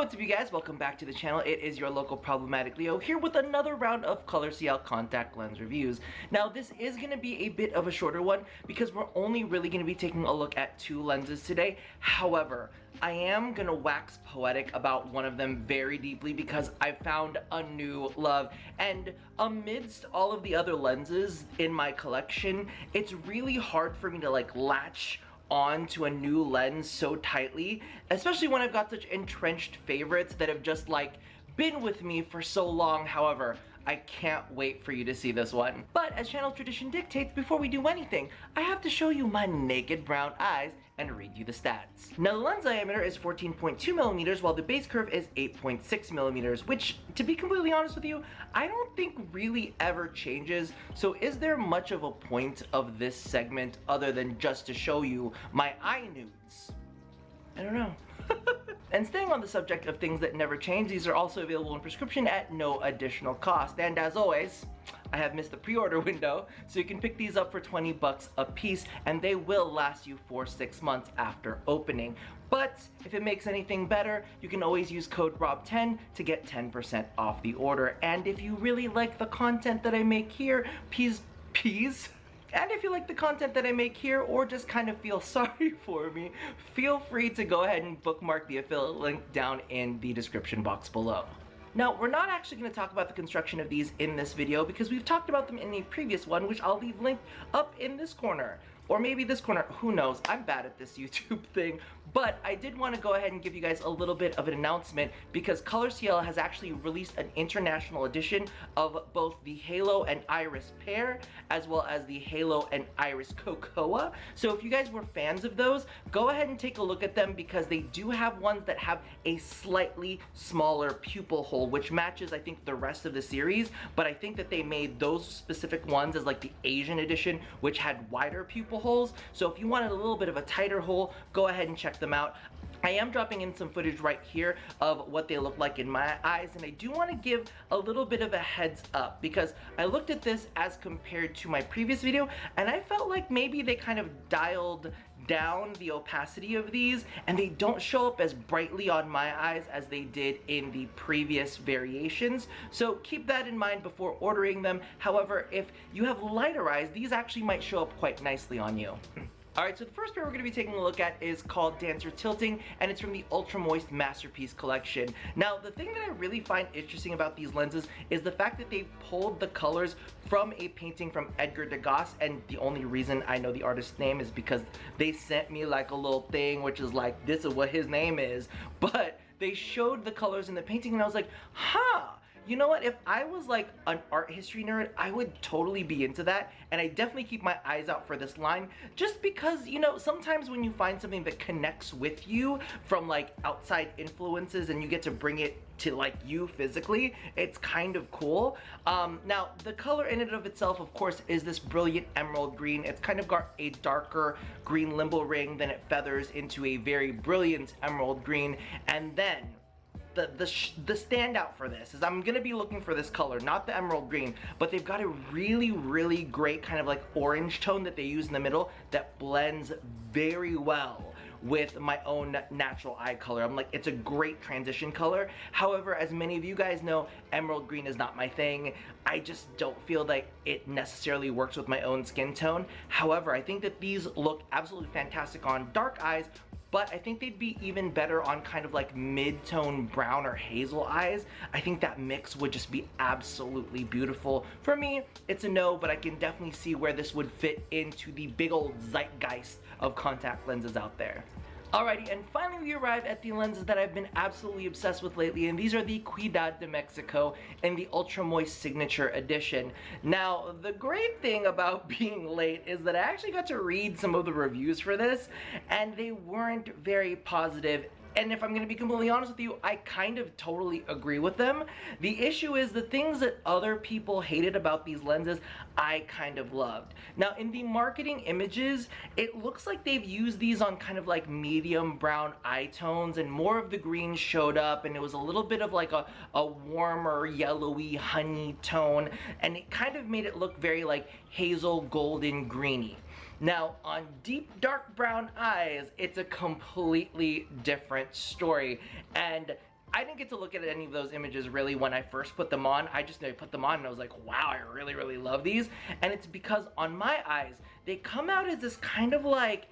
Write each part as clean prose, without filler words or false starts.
what's up you guys, welcome back to the channel. It is your local Problematic Leo here with another round of Color CL contact lens reviews. Now this is going to be a bit of a shorter one because we're only really going to be taking a look at two lenses today. However, I am going to wax poetic about one of them very deeply because I found a new love, and amidst all of the other lenses in my collection, it's really hard for me to latch onto a new lens so tightly, especially when I've got such entrenched favorites that have just been with me for so long. However, I can't wait for you to see this one. But as channel tradition dictates, before we do anything, I have to show you my naked brown eyes and read you the stats. Now the lens diameter is 14.2 millimeters while the base curve is 8.6 millimeters, which, to be completely honest with you, I don't think really ever changes. So is there much of a point of this segment other than just to show you my eye nudes? I don't know. And staying on the subject of things that never change, these are also available in prescription at no additional cost. And as always, I have missed the pre-order window, so you can pick these up for 20 bucks a piece, and they will last you for 6 months after opening. But if it makes anything better, you can always use code ROB10 to get 10% off the order. And if you really like the content that I make here, and if you like the content that I make here or just kind of feel sorry for me, feel free to go ahead and bookmark the affiliate link down in the description box below. Now, we're not actually going to talk about the construction of these in this video because we've talked about them in a previous one, which I'll leave linked up in this corner. Or maybe this corner, who knows, I'm bad at this YouTube thing. But I did want to go ahead and give you guys a little bit of an announcement because Color CL has actually released an international edition of both the Halo and Iris pair, as well as the Halo and Iris Cocoa. So if you guys were fans of those, go ahead and take a look at them because they do have ones that have a slightly smaller pupil hole, which matches, I think, the rest of the series. But I think that they made those specific ones as the Asian edition, which had wider pupil holes. So if you wanted a little bit of a tighter hole, go ahead and check them out. I am dropping in some footage right here of what they look like in my eyes, and I do want to give a little bit of a heads up because I looked at this as compared to my previous video and I felt like maybe they kind of dialed down the opacity of these and they don't show up as brightly on my eyes as they did in the previous variations. So keep that in mind before ordering them. However, if you have lighter eyes, these actually might show up quite nicely on you. Alright, so the first pair we're going to be taking a look at is called Dancer Tilting, and it's from the Ultra Moist Masterpiece collection. Now, the thing that I really find interesting about these lenses is the fact that they pulled the colors from a painting from Edgar Degas, and the only reason I know the artist's name is because they sent me a little thing, which is this is what his name is, but they showed the colors in the painting and I was like, huh! You know what, if I was an art history nerd, I would totally be into that, and I definitely keep my eyes out for this line, just because, you know, sometimes when you find something that connects with you from outside influences and you get to bring it to you physically, it's kind of cool. Now, the color in and of itself, of course, is this brilliant emerald green. It's kind of got a darker green limbo ring, then it feathers into a very brilliant emerald green, and then the standout for this is I'm gonna be looking for this color, not the emerald green, but they've got a really great kind of orange tone that they use in the middle that blends very well with my own natural eye color. It's a great transition color. However, as many of you guys know, emerald green is not my thing. I just don't feel like it necessarily works with my own skin tone. However, I think that these look absolutely fantastic on dark eyes, but I think they'd be even better on kind of mid-tone brown or hazel eyes. I think that mix would just be absolutely beautiful. For me, it's a no, but I can definitely see where this would fit into the big old zeitgeist of contact lenses out there. Alrighty, and finally we arrive at the lenses that I've been absolutely obsessed with lately, and these are the Cuidad De Mexico in the Ultra Moist Signature Edition. Now, the great thing about being late is that I actually got to read some of the reviews for this, and they weren't very positive. And if I'm going to be completely honest with you, I kind of totally agree with them. The issue is the things that other people hated about these lenses, I kind of loved. Now, in the marketing images, it looks like they've used these on kind of medium brown eye tones, and more of the green showed up, and it was a little bit of a warmer yellowy honey tone, and it kind of made it look very hazel golden greeny. Now, on deep dark brown eyes, it's a completely different story, and I didn't get to look at any of those images really when I first put them on. I just put them on and I was like, wow, I really, really love these. And it's because on my eyes, they come out as this kind of like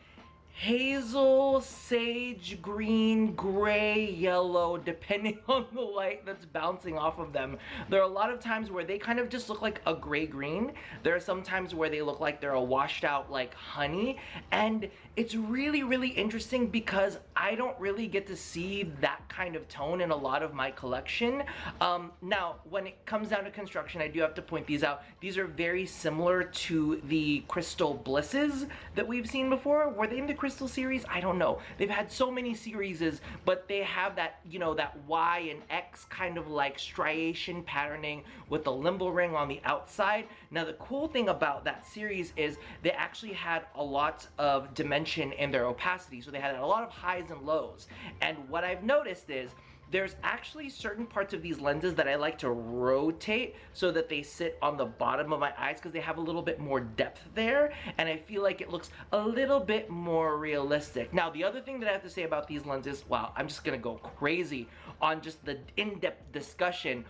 hazel, sage green, gray, yellow, depending on the light that's bouncing off of them. There are a lot of times where they kind of just look like a gray-green. There are some times where they look like they're a washed out like honey, and it's really, really interesting because I don't really get to see that kind of tone in a lot of my collection. Now, when it comes down to construction, I do have to point these out. These are very similar to the Crystal Blisses that we've seen before. Were they in the Crystal series? I don't know. They've had so many series, but they have that, you know, that Y and X kind of like striation patterning with the limbo ring on the outside. Now, the cool thing about that series is they actually had a lot of dimension in their opacity. So they had a lot of highs and lows. And what I've noticed is there's actually certain parts of these lenses that I like to rotate so that they sit on the bottom of my eyes because they have a little bit more depth there, and I feel like it looks a little bit more realistic. Now, the other thing that I have to say about these lenses, wow, I'm just gonna go crazy on just the in-depth discussion,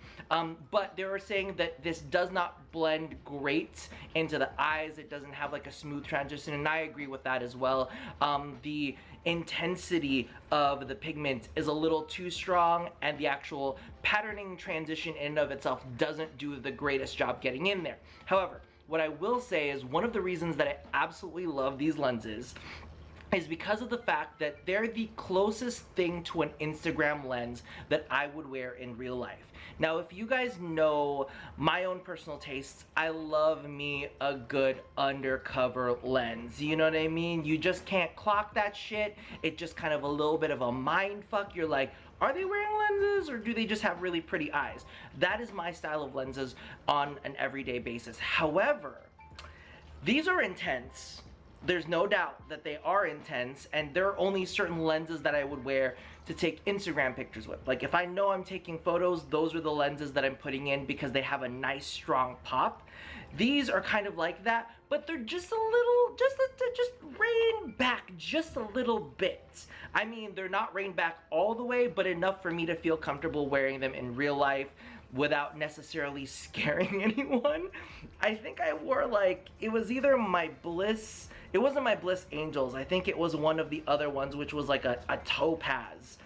but they were saying that this does not blend great into the eyes. It doesn't have like a smooth transition, and I agree with that as well. The intensity of the pigment is a little too strong, and the actual patterning transition in and of itself doesn't do the greatest job getting in there. However, what I will say is one of the reasons that I absolutely love these lenses is because of the fact that they're the closest thing to an Instagram lens that I would wear in real life. Now, if you guys know my own personal tastes, I love me a good undercover lens. You know what I mean? You just can't clock that shit. It's just kind of a little bit of a mind fuck. You're like, are they wearing lenses or do they just have really pretty eyes? That is my style of lenses on an everyday basis. However, these are intense. There's no doubt that they are intense, and there are only certain lenses that I would wear to take Instagram pictures with. Like, if I know I'm taking photos, those are the lenses that I'm putting in because they have a nice strong pop. These are kind of like that, but they're just a little, just rein back just a little bit. I mean, they're not reined back all the way, but enough for me to feel comfortable wearing them in real life without necessarily scaring anyone. I think I wore, like, it was either my Bliss, it wasn't my Bliss Angels, I think it was one of the other ones, which was like a topaz,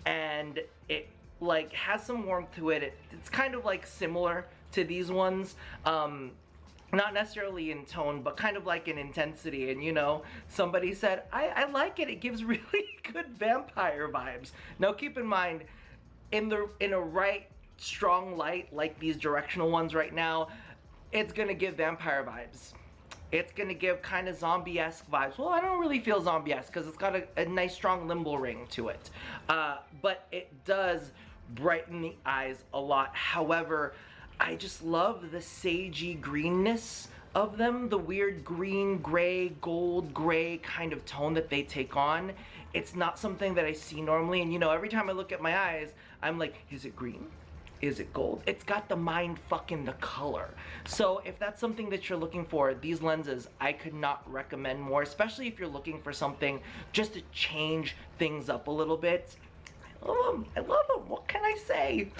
and it like has some warmth to it. It's kind of like similar to these ones, not necessarily in tone, but kind of like in intensity. And you know, somebody said, I like it, it gives really good vampire vibes. Now keep in mind, in a right strong light like these directional ones right now, it's gonna give vampire vibes. It's gonna give kind of zombie-esque vibes. Well, I don't really feel zombie-esque because it's got a nice strong limbo ring to it. But it does brighten the eyes a lot. However, I just love the sagey greenness of them, the weird green, gray, gold, gray kind of tone that they take on. It's not something that I see normally, and you know, every time I look at my eyes, I'm like, is it green? Is it gold? It's got the mind fucking the color. So if that's something that you're looking for, these lenses I could not recommend more, especially if you're looking for something just to change things up a little bit. I love them, what can I say?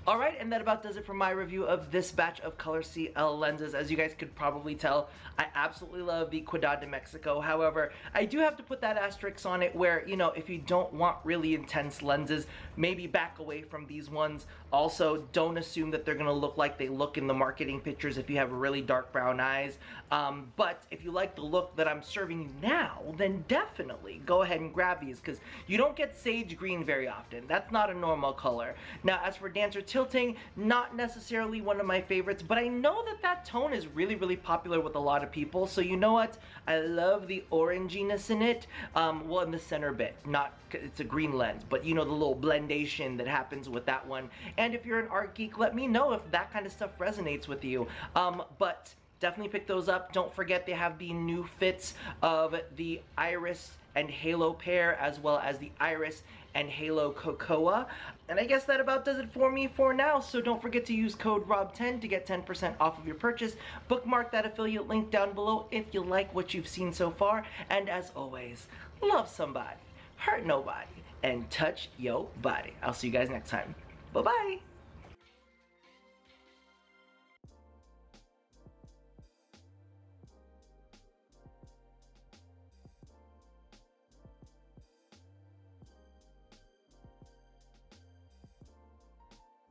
Alright, and that about does it for my review of this batch of Color CL lenses. As you guys could probably tell, I absolutely love the Cuidad De Mexico. However, I do have to put that asterisk on it where, you know, if you don't want really intense lenses, maybe back away from these ones. Also, don't assume that they're going to look like they look in the marketing pictures if you have really dark brown eyes. But if you like the look that I'm serving you now, then definitely go ahead and grab these, because you don't get sage green very often. That's not a normal color. Now, as for Dancer Tilting, not necessarily one of my favorites, but I know that that tone is really, really popular with a lot of people. So you know what? I love the oranginess in it. Well, in the center bit, not, it's a green lens, but you know, the little blendation that happens with that one. And if you're an art geek, let me know if that kind of stuff resonates with you. But definitely pick those up. Don't forget they have the new fits of the Iris and Halo pair, as well as the Iris and Halo Cocoa. And I guess that about does it for me for now, so don't forget to use code ROB10 to get 10% off of your purchase. Bookmark that affiliate link down below if you like what you've seen so far, and as always, love somebody, hurt nobody, and touch your body. I'll see you guys next time. Bye-bye.